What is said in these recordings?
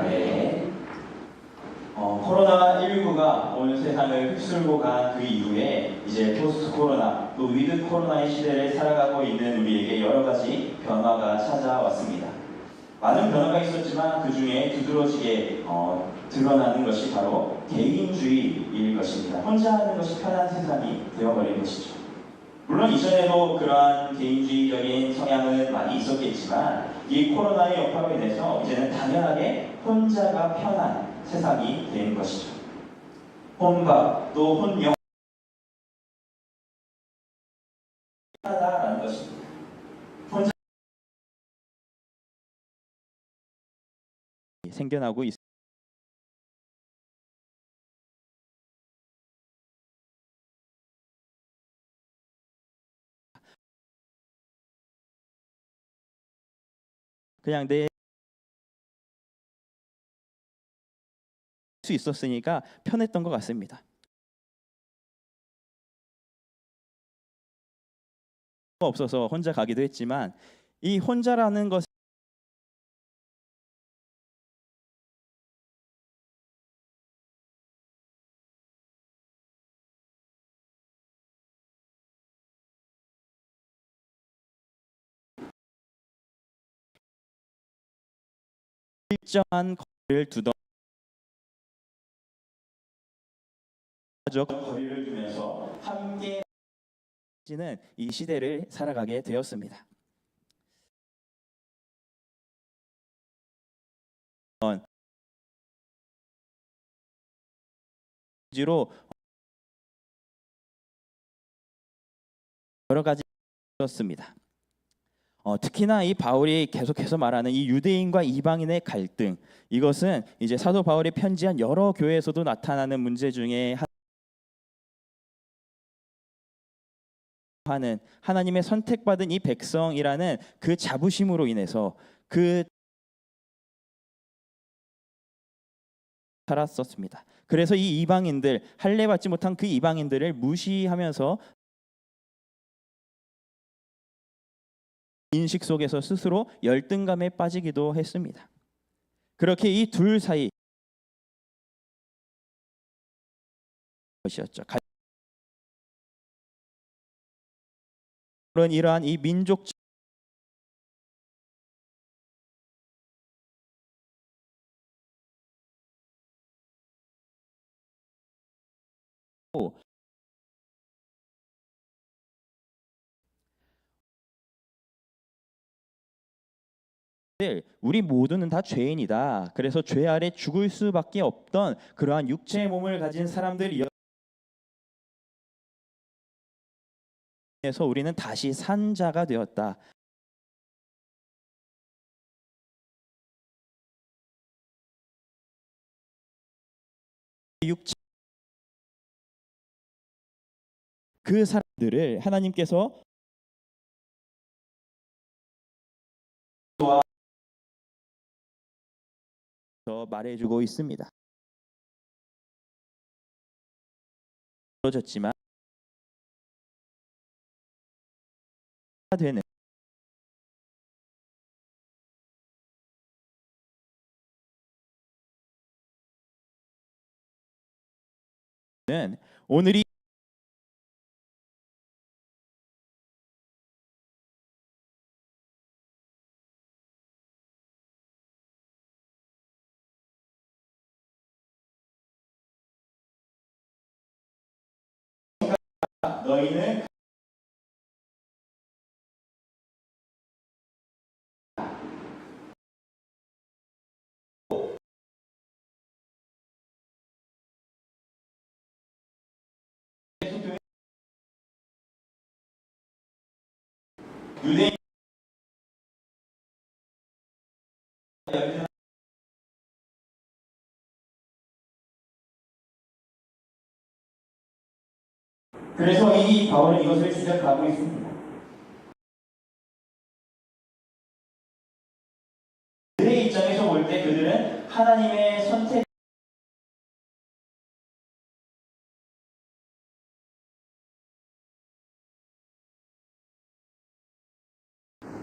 네. 코로나19가 온 세상을 휩쓸고 간 그 이후에 이제 포스트 코로나 또 위드 코로나의 시대를 살아가고 있는 우리에게 여러 가지 변화가 찾아왔습니다. 많은 변화가 있었지만 그 중에 두드러지게 드러나는 것이 바로 개인주의일 것입니다. 혼자 하는 것이 편한 세상이 되어버린 것이죠. 물론 이전에도 그러한 개인주의적인 성향은 많이 있었겠지만 이 코로나의 여파로 인해서 이제는 당연하게 혼자가 편한 세상이 된 것이죠. 혼밥 또 혼영 편하다라는 것입니다. 혼자 생겨나고 있습니다. 그냥 내 수 있었으니까 편했던 것 같습니다. 없어서 혼자 가기도 했지만 이 혼자라는 것을 일정한 거리를 두던 거리를 두면서 함께 지는 이 시대를 살아가게 되었습니다. 지로 여러 가지 있었습니다. 특히나 이 바울이 계속해서 말하는 이 유대인과 이방인의 갈등, 이것은 이제 사도 바울이 편지한 여러 교회에서도 나타나는 문제 중에 하는 하나님의 선택받은 이 백성이라는 그 자부심으로 인해서 그 살았었습니다. 그래서 이 이방인들, 할례 받지 못한 그 이방인들을 무시하면서 인식 속에서 스스로 열등감에 빠지기도 했습니다. 그렇게 이 둘 사이 것이었죠. 그런 이러한 이 민족 우리 모두는 다 죄인이다. 그래서 죄 아래 죽을 수밖에 없던 그러한 육체의 몸을 가진 사람들이어서 우리는 다시 산 자가 되었다. 육체 그 사람들을 하나님께서 말해주고 있습니다. 떨어졌지만 되는 오늘이 너희는 유대인 그래서 이 바울은 이것을 지적하고 있습니다. 그들의 입장에서 볼 때 그들은 하나님의 선택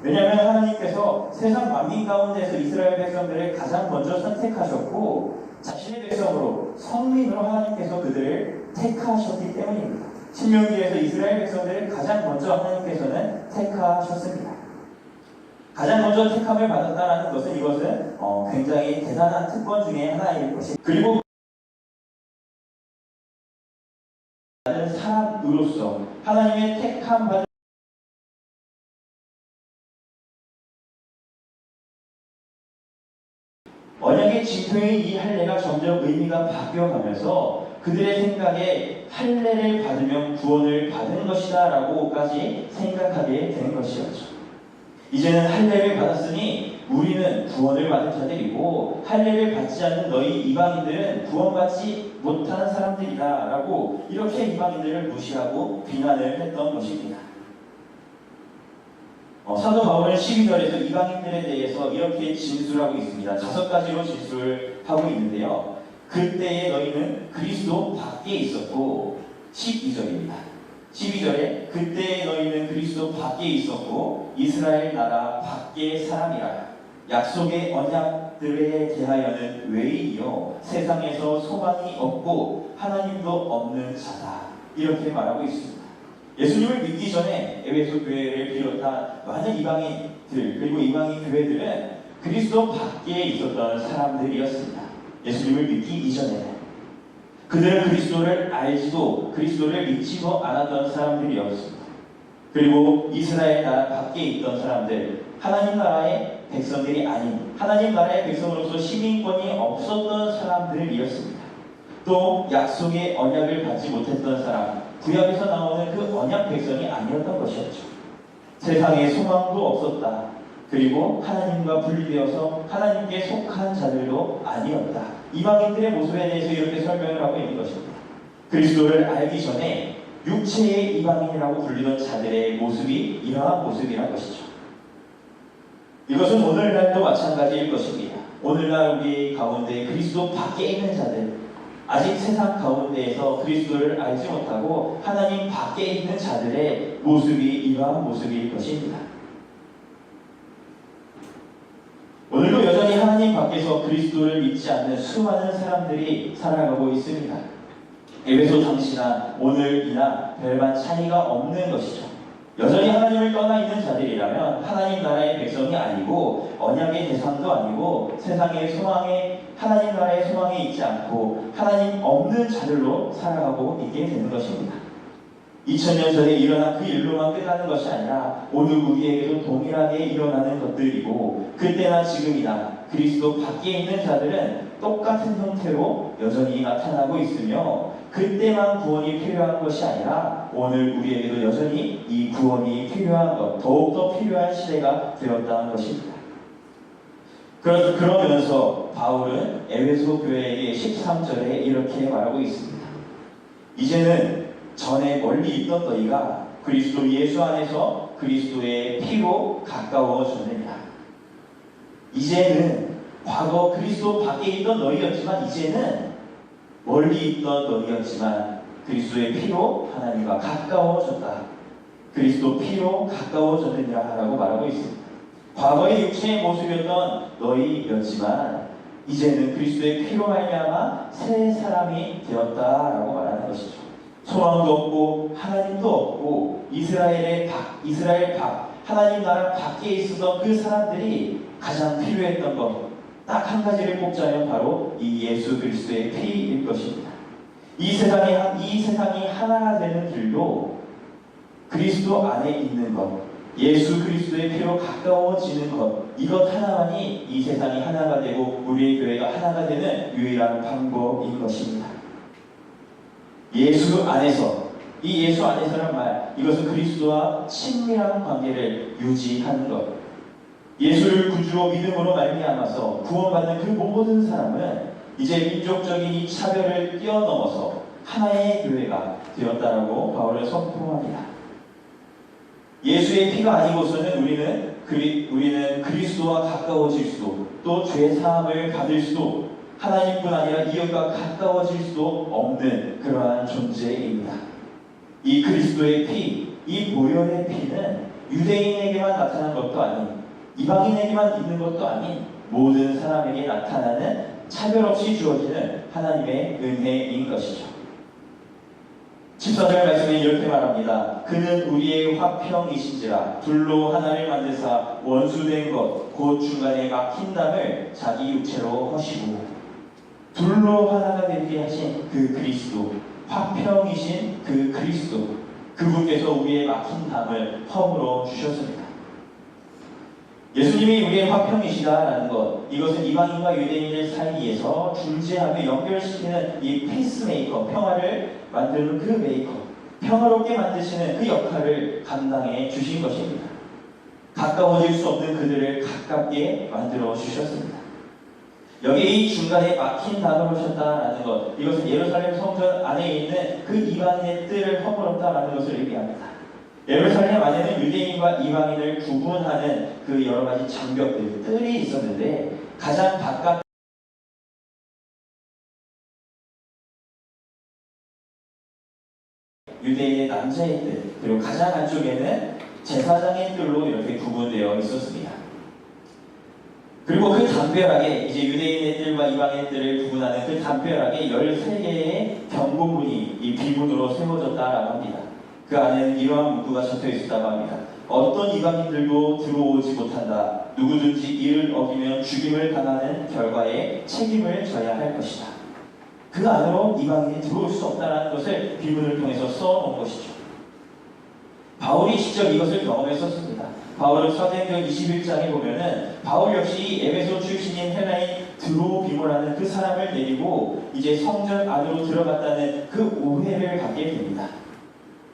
왜냐하면 하나님 하나님께서 세상 만민 가운데서 이스라엘 백성들을 가장 먼저 선택하셨고 자신의 백성으로 성민으로 하나님께서 그들을 택하셨기 때문입니다. 신명기에서 이스라엘 백성들을 가장 먼저 하나님께서는 택하셨습니다. 가장 먼저 택함을 받았다라는 것은 이것은 굉장히 대단한 특권 중에 하나일 것입니다. 그리고 사람으로서 하나님의 택함 받은 언약의 징표인 이 할례가 점점 의미가 바뀌어가면서 그들의 생각에 할례를 받으면 구원을 받은 것이다 라고까지 생각하게 되는 것이었죠. 이제는 할례를 받았으니 우리는 구원을 받은 자들이고 할례를 받지 않는 너희 이방인들은 구원받지 못하는 사람들이다 라고 이렇게 이방인들을 무시하고 비난을 했던 것입니다. 사도 바울은 12절에서 이방인들에 대해서 이렇게 진술하고 있습니다. 5가지로 진술을 하고 있는데요. 그때에 너희는 그리스도 밖에 있었고 12절입니다. 12절에 그때에 너희는 그리스도 밖에 있었고 이스라엘 나라 밖의 사람이라 약속의 언약들에 대하여는 외인이요 세상에서 소망이 없고 하나님도 없는 자다 이렇게 말하고 있습니다. 예수님을 믿기 전에 에베소 교회를 비롯한 많은 이방인들 그리고 이방인 교회들은 그리스도 밖에 있었던 사람들이었습니다. 예수님을 믿기 이전에는 그들은 그리스도를 알지도 그리스도를 믿지도 않았던 사람들이었습니다. 그리고 이스라엘 나라 밖에 있던 사람들 하나님 나라의 백성들이 아닌 하나님 나라의 백성으로서 시민권이 없었던 사람들이었습니다. 또 약속의 언약을 받지 못했던 사람 구약에서 나오는 그 언약 백성이 아니었던 것이었죠. 세상에 소망도 없었다. 그리고 하나님과 분리되어서 하나님께 속한 자들도 아니었다. 이방인들의 모습에 대해서 이렇게 설명을 하고 있는 것입니다. 그리스도를 알기 전에 육체의 이방인이라고 불리던 자들의 모습이 이러한 모습이란 것이죠. 이것은 오늘날도 마찬가지일 것입니다. 오늘날 우리 가운데 그리스도 밖에 있는 자들 아직 세상 가운데에서 그리스도를 알지 못하고 하나님 밖에 있는 자들의 모습이 이러한 모습일 것입니다. 오늘도 여전히 하나님 밖에서 그리스도를 믿지 않는 수많은 사람들이 살아가고 있습니다. 에베소 당시나 오늘이나 별반 차이가 없는 것이죠. 여전히 하나님을 떠나 있는 자들이라면 하나님 나라의 백성이 아니고 언약의 대상도 아니고 세상의 소망에 하나님 나라의 소망에 있지 않고 하나님 없는 자들로 살아가고 있게 되는 것입니다. 2000년 전에 일어난 그 일로만 끝나는 것이 아니라 오늘 우리에게도 동일하게 일어나는 것들이고 그때나 지금이나 그리스도 밖에 있는 자들은 똑같은 형태로 여전히 나타나고 있으며 그때만 구원이 필요한 것이 아니라 오늘 우리에게도 여전히 이 구원이 필요한 것, 더욱더 필요한 시대가 되었다는 것입니다. 그러면서 바울은 에베소 교회에게 13절에 이렇게 말하고 있습니다. 이제는 전에 멀리 있던 너희가 그리스도 예수 안에서 그리스도의 피로 가까워졌느니라. 이제는 과거 그리스도 밖에 있던 너희였지만 이제는 멀리 있던 너희였지만 그리스도의 피로 하나님과 가까워졌다. 그리스도 피로 가까워졌느니라 라고 말하고 있습니다. 과거의 육체의 모습이었던 너희였지만 이제는 그리스도의 피로 말미암아 새 사람이 되었다라고 말하는 것이죠. 소망도 없고 하나님도 없고 이스라엘 밖 하나님 나라 밖에 있었던 그 사람들이 가장 필요했던 것 딱 한 가지를 뽑자면 바로 이 예수 그리스도의 피일 것입니다. 이 세상이 하나가 되는 길도 그리스도 안에 있는 것, 예수 그리스도의 피로 가까워지는 것, 이것 하나만이 이 세상이 하나가 되고 우리의 교회가 하나가 되는 유일한 방법인 것입니다. 예수 안에서, 이 예수 안에서란 말, 이것은 그리스도와 친밀한 관계를 유지하는 것. 예수를 구주로 믿음으로 말미암아서 구원받는 그 모든 사람은 이제 민족적인 이 차별을 뛰어넘어서 하나의 교회가 되었다라고 바울은 선포합니다. 예수의 피가 아니고서는 우리는 그리스도와 가까워질 수도 또 죄 사함을 받을 수도 하나님뿐 아니라 이웃과 가까워질 수도 없는 그러한 존재입니다. 이 그리스도의 피, 이 보혈의 피는 유대인에게만 나타난 것도 아닌 이방인에게만 있는 것도 아닌 모든 사람에게 나타나는 차별 없이 주어지는 하나님의 은혜인 것이죠. 14절 말씀에 이렇게 말합니다. 그는 우리의 화평이신지라 둘로 하나를 만드사 원수된 것 곧 중간에 막힌 담을 자기 육체로 허시고. 둘로 하나가 되게 하신 그 그리스도, 화평이신 그 그리스도, 그분께서 우리의 막힌 담을 허물어 주셨습니다. 예수님이 우리의 화평이시다라는 것, 이것은 이방인과 유대인들 사이에서 중재하며 연결시키는 이 페이스메이커, 평화를 만드는 그 메이커, 평화롭게 만드시는 그 역할을 감당해 주신 것입니다. 가까워질 수 없는 그들을 가깝게 만들어 주셨습니다. 여기 이 중간에 막힌 담을 하셨다라는 것, 이것은 예루살렘 성전 안에 있는 그 이방인의 뜰을 허물었다라는 것을 의미합니다. 예루살렘 안에는 유대인과 이방인을 구분하는 그 여러 가지 장벽들, 뜰이 있었는데 가장 바깥 유대인의 남자의 뜰, 그리고 가장 안쪽에는 제사장의 뜰로 이렇게 구분되어 있었습니다. 그리고 그 담벼락에 이제 유대인의 뜰과 이방인의 뜰을 구분하는 그 담벼락에 13개의 경고문이 이 비문으로 세워졌다라고 합니다. 그 안에는 이러한 문구가 적혀 있었다고 합니다. 어떤 이방인들도 들어오지 못한다. 누구든지 이를 어기면 죽임을 당하는 결과에 책임을 져야 할 것이다. 그 안으로 이방인이 들어올 수 없다는 것을 비문을 통해서 써놓은 것이죠. 바울이 직접 이것을 경험했었습니다. 바울은 사도행전 21장에 보면은 바울 역시 에베소 출신인 헬라인 드로비모라는 그 사람을 내리고 이제 성전 안으로 들어갔다는 그 오해를 받게 됩니다.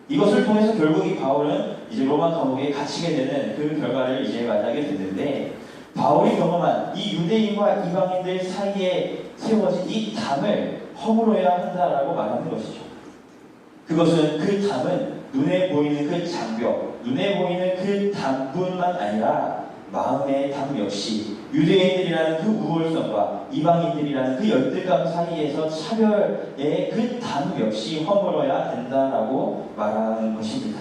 이것을 통해서 결국 이 바울은 이제 로마 감옥에 갇히게 되는 그 결과를 이제 맞이하게 됐는데, 바울이 경험한 이 유대인과 이방인들 사이에 세워진 이 담을 허물어야 한다라고 말하는 것이죠. 그것은 그 담은 눈에 보이는 그 장벽, 눈에 보이는 그 담뿐만 아니라 마음의 담 역시 유대인들이라는 그 우월성과 이방인들이라는 그 열등감 사이에서 차별의 그 담 역시 허물어야 된다라고 말하는 것입니다.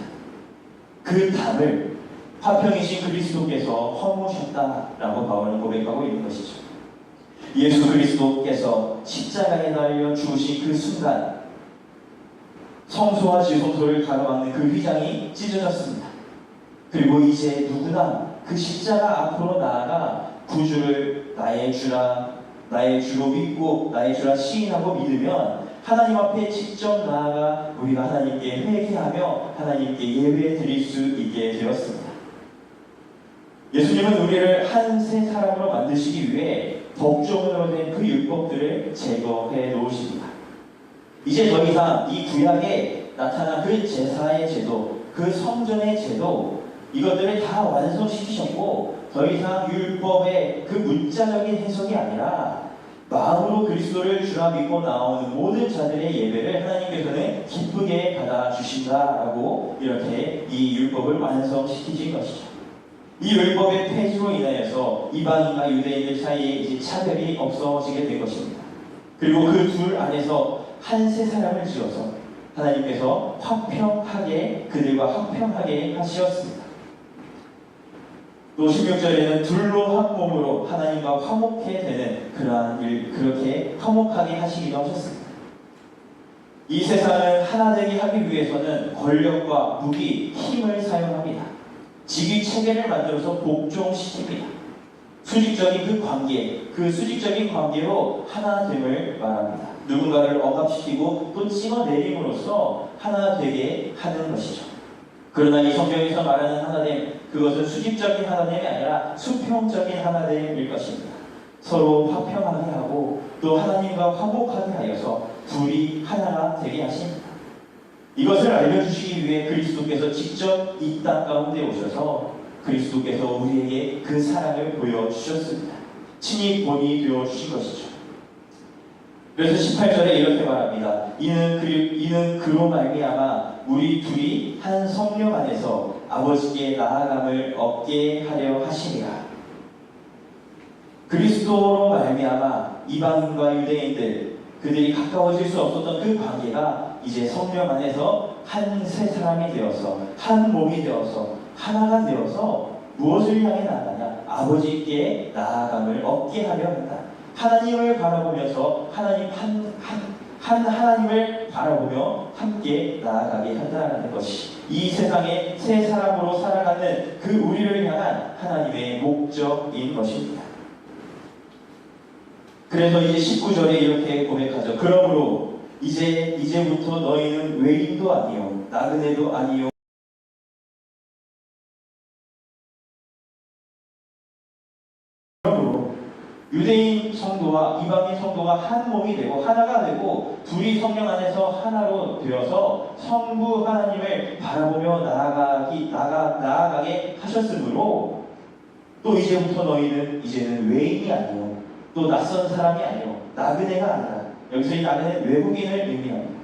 그 담을 화평이신 그리스도께서 허무셨다라고 바울은 고백하고 있는 것이죠. 예수 그리스도께서 십자가에 달려 죽으신 그 순간 성소와 지성소를 가로막는 그 휘장이 찢어졌습니다. 그리고 이제 누구나 그 십자가 앞으로 나아가 구주를 나의 주로 믿고 나의 주라 시인하고 믿으면 하나님 앞에 직접 나아가 우리가 하나님께 회개하며 하나님께 예배 드릴 수 있게 되었습니다. 예수님은 우리를 한 새 사람으로 만드시기 위해 법조문으로 된 그 율법들을 제거해 놓으십니다. 이제 더 이상 이 구약에 나타난 그 제사의 제도, 그 성전의 제도, 이것들을 다 완성시키셨고 더 이상 율법의 그 문자적인 해석이 아니라 마음으로 그리스도를 주라 믿고 나오는 모든 자들의 예배를 하나님께서는 기쁘게 받아주신다라고 이렇게 이 율법을 완성시키신 것이죠. 이 율법의 폐지로 인하여서 이방인과 유대인들 사이에 이제 차별이 없어지게 된 것입니다. 그리고 그 둘 안에서 한 세 사람을 지어서 하나님께서 화평하게, 그들과 화평하게 하시었습니다. 또 16절에는 둘로 한 몸으로 하나님과 화목해 되는 그러한 일, 그렇게 화목하게 하시기도 하셨습니다. 이 세상을 하나 되게 하기 위해서는 권력과 무기, 힘을 사용합니다. 직위 체계를 만들어서 복종시킵니다. 수직적인 그 관계, 그 수직적인 관계로 하나 됨을 말합니다. 누군가를 억압시키고 또 찍어내림으로써 하나 되게 하는 것이죠. 그러나 이 성경에서 말하는 하나됨, 그것은 수직적인 하나됨이 아니라 수평적인 하나됨일 것입니다. 서로 화평하게 하고 또 하나님과 화목하게 하여서 둘이 하나가 되게 하십니다. 이것을 알려주시기 위해 그리스도께서 직접 이 땅 가운데 오셔서 그리스도께서 우리에게 그 사랑을 보여주셨습니다. 친히 본이 되어주신 것이죠. 그래서 18절에 이렇게 말합니다. 이는 그로 말미암아 우리 둘이 한 성령 안에서 아버지께 나아감을 얻게 하려 하시니라. 그리스도로 말미암아 이방인과 유대인들, 그들이 가까워질 수 없었던 그 관계가 이제 성령 안에서 한 새 사람이 되어서 한 몸이 되어서 하나가 되어서 무엇을 향해 나아가냐? 아버지께 나아감을 얻게 하려 한다. 하나님을 바라보면서 하나님을 바라보며 함께 나아가게 한다는 것이 이 세상의 새 사람으로 살아가는 그 우리를 향한 하나님의 목적인 것입니다. 그래서 이제 19절에 이렇게 고백하죠. 그러므로 이제부터 너희는 외인도 아니요 나그네도 아니요 그러므로 유대인 성도와 이방인 성도가 한 몸이 되고 하나가 되고 둘이 성령 안에서 하나로 되어서 성부 하나님을 바라보며 나아가게 하셨으므로 또 이제부터 너희는 이제는 외인이 아니요 또 낯선 사람이 아니요 나그네가 아니라 여기서 이 나그네는 외국인을 의미합니다.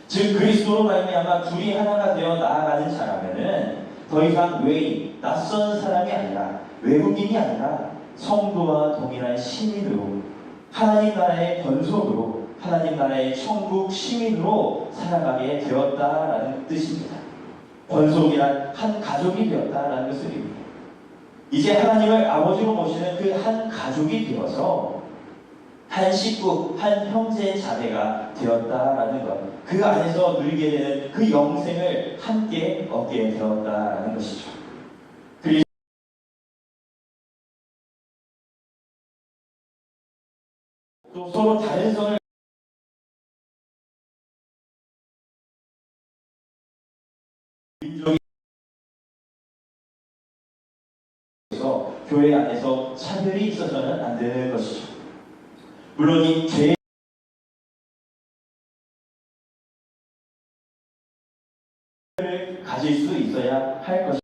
즉 그리스도로 말미암아 둘이 하나가 되어 나아가는 자라면은 더 이상 외인, 낯선 사람이 아니라 외국인이 아니라 성도와 동일한 시민으로 하나님 나라의 권속으로 하나님 나라의 천국 시민으로 살아가게 되었다라는 뜻입니다. 권속이란 한 가족이 되었다라는 것을 의미합니다. 이제 하나님을 아버지로 모시는 그 한 가족이 되어서 한 식구, 한 형제 자매가 되었다라는 것. 그 안에서 누리게 되는 그 영생을 함께 얻게 되었다라는 것이죠. 또 서로 다른 성을 민족이 있어서 교회 안에서 차별이 있어서는 안 되는 것이죠. 물론 이 죄를 가질 수 있어야 할 것입니다.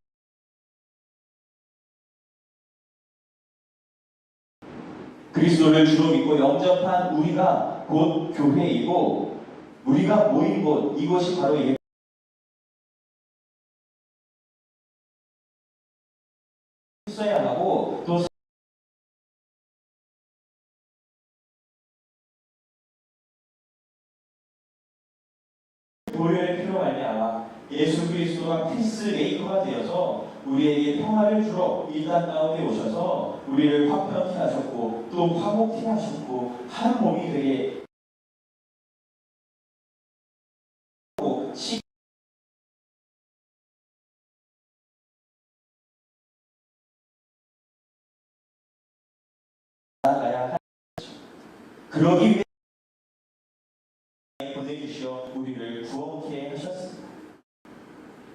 그리스도를 주로 믿고 영접한 우리가 곧 교회이고 우리가 모인 곳 이곳이 바로 있어야 하고 또 교회의 피로 말미암아 예수 그리스도가 피스메이커가 되어서 우리에게 평화를 주러 이 땅 가운데 오셔서 우리를 화평케 하셨고 또 화목케 하셨고 한 몸이 되게 하고 나아가야 할 그러기 위해 보내주시어 우리를 구원케 하셨습니다.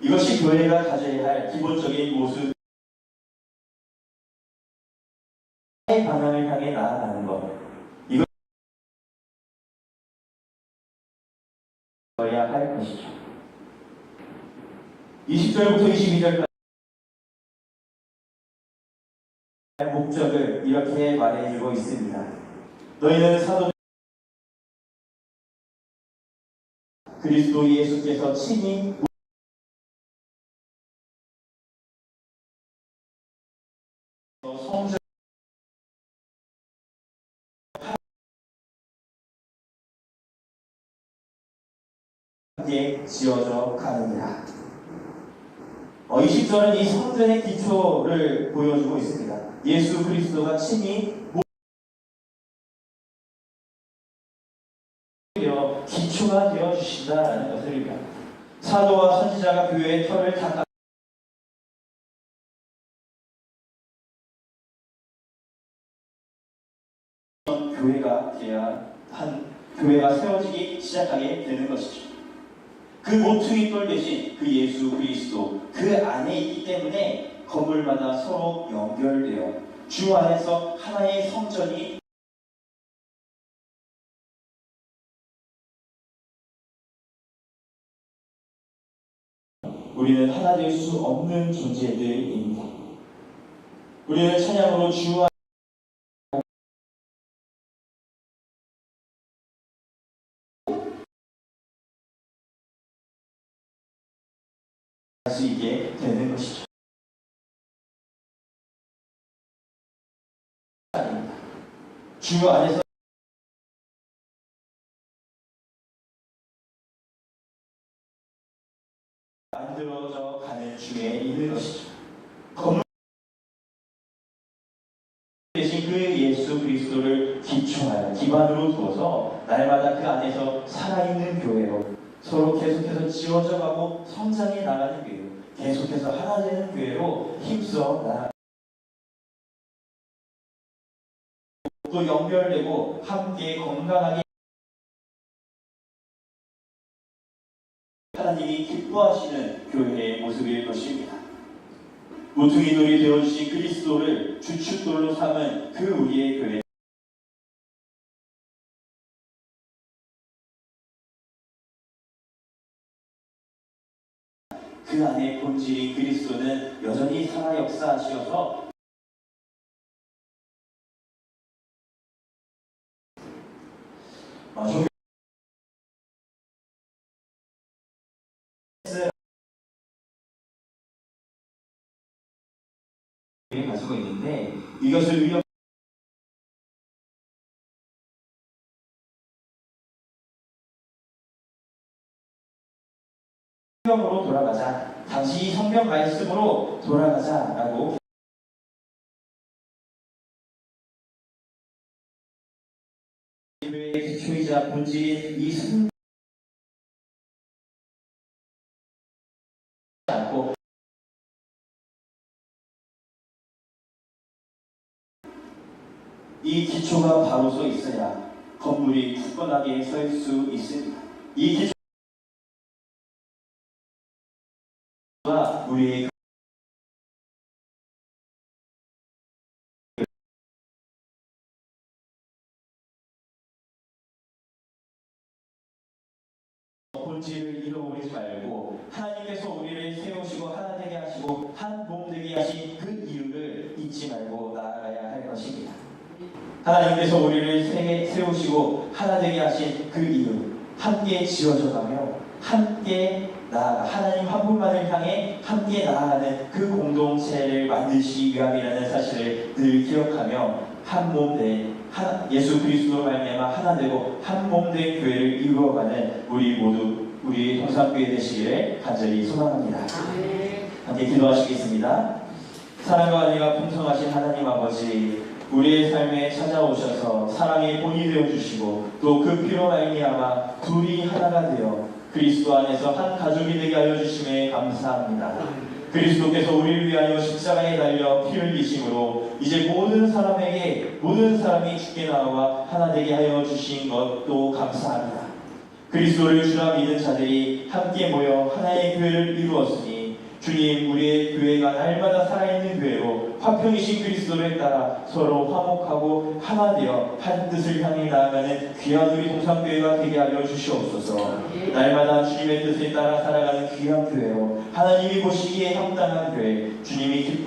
이것이 교회가 가져야 할 기본적인 모습 방향을 향해 나아가는 것 이것이어야 할 것이죠. 20절부터 22절까지 목적을 이렇게 말해주고 있습니다. 너희는 사도 그리스도 예수께서 친히 성전 함께 지어져 가느니라. 20절은 이 성전의 기초를 보여주고 있습니다. 예수 그리스도가 친히 기초가 되어 주신다라는 것을 의미합니다. 사도와 선지자가 교회의 터를 닦아 교회가 세워지기 시작하게 되는 것이죠. 그 모퉁이 돌 대신 그 예수 그리스도 그 안에 있기 때문에 건물마다 서로 연결되어 주 안에서 하나의 성전이 우리는 하나 될 수 없는 존재들입니다. 우리는 찬양으로 주 수 있게 되는 것이죠. 주 안에서 만들어져 가는 중에 있는 것이죠. 기초하여 기반으로 두어서 날마다 그 안에서 살아있는 교회로 서로 계속해서 지어져 가고 성장해 나가는 교회로 계속해서 하나 되는 교회로 힘써 나아가 또 연결되고 함께 건강하게 하나님이 기뻐하시는 교회의 모습일 것입니다. 모퉁이 돌이 되어주신 그리스도를 주춧돌로 삼은 그 우리의 교회 그 안에 본질인 그리스도는 여전히 살아 역사하시어서 가지고 있는데 이것을 성경으로 돌아가자. 당시 성경 말씀으로 돌아가자라고 교회의 기초이자 본질인 이 성경 않고 이 기초가 바로 서 있어야 건물이 굳건하게 설 수 있습니다. 이 기초가 우리의 본질을 잃어버리지 말고 하나님께서 우리를 세우시고 하나 되게 하시고 한 몸 되게 하신 그 이유를 잊지 말고 나아가야 할 것입니다. 하나님께서 우리를 세우시고 하나 되게 하신 그 이유 함께 지어져가며 함께 나아가 하나님 한 분만을 향해 함께 나아가는 그 공동체를 만드시기 위함이라는 사실을 늘 기억하며 한 몸 된 예수 그리스도로 말미암아 하나 되고 한 몸 된 교회를 이루어가는 우리 모두 우리 동산교회 되시기를 간절히 소망합니다. 함께 기도하시겠습니다. 사랑과 은혜가 풍성하신 하나님 아버지, 우리의 삶에 찾아오셔서 사랑의 본이 되어주시고 또 그 피로 말미암아 둘이 하나가 되어 그리스도 안에서 한 가족이 되게 하여 주심에 감사합니다. 그리스도께서 우리를 위하여 십자가에 달려 피를 흘리심으로 이제 모든 사람이 주께 나와 하나 되게 하여 주신 것도 감사합니다. 그리스도를 주라 믿는 자들이 함께 모여 하나의 교회를 이루었으니 주님, 우리의 교회가 날마다 살아있는 교회로 화평이신 그리스도를 따라 서로 화목하고 하나 되어 한 뜻을 향해 나아가는 귀한 우리 동산교회가 되게 하여 주시옵소서. 날마다 주님의 뜻을 따라 살아가는 귀한 교회로 하나님이 보시기에 합당한 교회, 주님이 기뻐하는